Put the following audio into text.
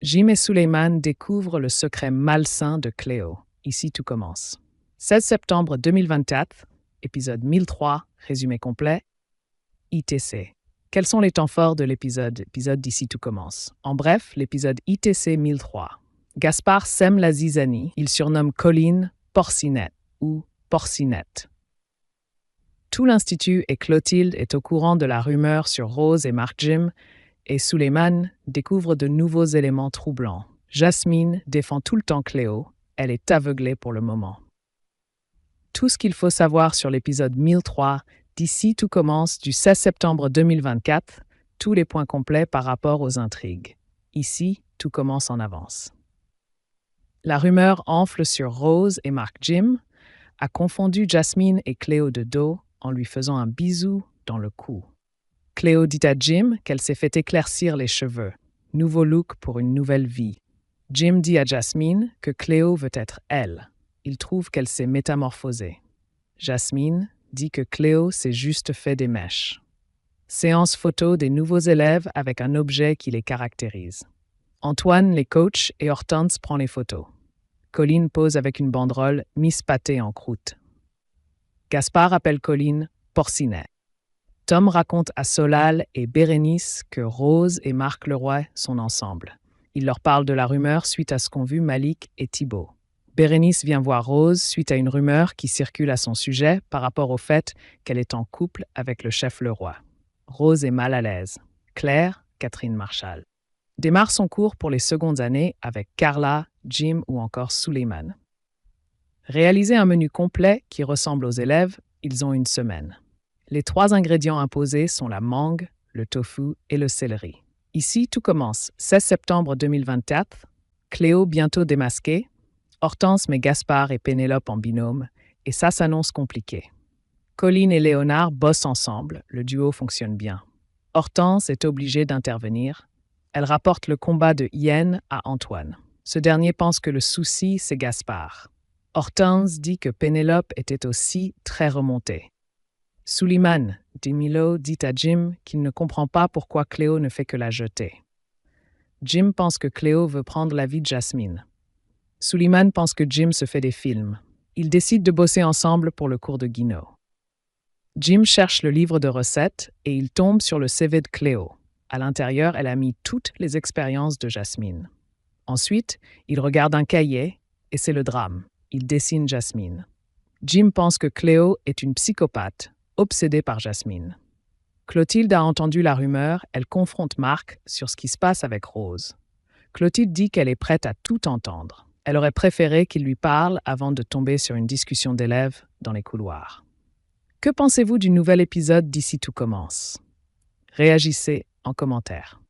Jim et Suleiman découvrent le secret malsain de Cléo. Ici, tout commence. 16 septembre 2024, épisode 1003, résumé complet. ITC. Quels sont les temps forts de l'épisode d'Ici tout commence? En bref, l'épisode ITC 1003. Gaspard sème la zizanie. Il surnomme Colline Porcinette ou Porcinette. Tout l'Institut et Clotilde est au courant de la rumeur sur Rose et Mark Jim, et Suleiman découvre de nouveaux éléments troublants. Jasmine défend tout le temps Cléo, elle est aveuglée pour le moment. Tout ce qu'il faut savoir sur l'épisode 1003 d'Ici tout commence du 16 septembre 2024, tous les points complets par rapport aux intrigues. Ici, tout commence en avance. La rumeur enfle sur Rose et Mark Jim, a confondu Jasmine et Cléo de dos en lui faisant un bisou dans le cou. Cléo dit à Jim qu'elle s'est fait éclaircir les cheveux. Nouveau look pour une nouvelle vie. Jim dit à Jasmine que Cléo veut être elle. Il trouve qu'elle s'est métamorphosée. Jasmine dit que Cléo s'est juste fait des mèches. Séance photo des nouveaux élèves avec un objet qui les caractérise. Antoine les coach et Hortense prend les photos. Colline pose avec une banderole « Miss Pâté en croûte ». Gaspard appelle Colline « Porcinet ». Tom raconte à Solal et Bérénice que Rose et Marc Leroy sont ensemble. Il leur parle de la rumeur suite à ce qu'ont vu Malik et Thibaut. Bérénice vient voir Rose suite à une rumeur qui circule à son sujet par rapport au fait qu'elle est en couple avec le chef Leroy. Rose est mal à l'aise. Claire, Catherine Marchal. Démarre son cours pour les secondes années avec Carla, Jim ou encore Suleiman. Réaliser un menu complet qui ressemble aux élèves, ils ont une semaine. Les 3 ingrédients imposés sont la mangue, le tofu et le céleri. Ici, tout commence. 16 septembre 2024, Cléo bientôt démasquée, Hortense met Gaspard et Pénélope en binôme, et ça s'annonce compliqué. Colline et Léonard bossent ensemble, le duo fonctionne bien. Hortense est obligée d'intervenir. Elle rapporte le combat de Yen à Antoine. Ce dernier pense que le souci, c'est Gaspard. Hortense dit que Pénélope était aussi très remontée. Suleiman, dit Milo, dit à Jim qu'il ne comprend pas pourquoi Cléo ne fait que la jeter. Jim pense que Cléo veut prendre la vie de Jasmine. Suleiman pense que Jim se fait des films. Ils décident de bosser ensemble pour le cours de Guino. Jim cherche le livre de recettes et il tombe sur le CV de Cléo. À l'intérieur, elle a mis toutes les expériences de Jasmine. Ensuite, il regarde un cahier et c'est le drame. Il dessine Jasmine. Jim pense que Cléo est une psychopathe, obsédée par Jasmine. Clotilde a entendu la rumeur, elle confronte Marc sur ce qui se passe avec Rose. Clotilde dit qu'elle est prête à tout entendre. Elle aurait préféré qu'il lui parle avant de tomber sur une discussion d'élèves dans les couloirs. Que pensez-vous du nouvel épisode d'Ici tout commence? Réagissez en commentaire.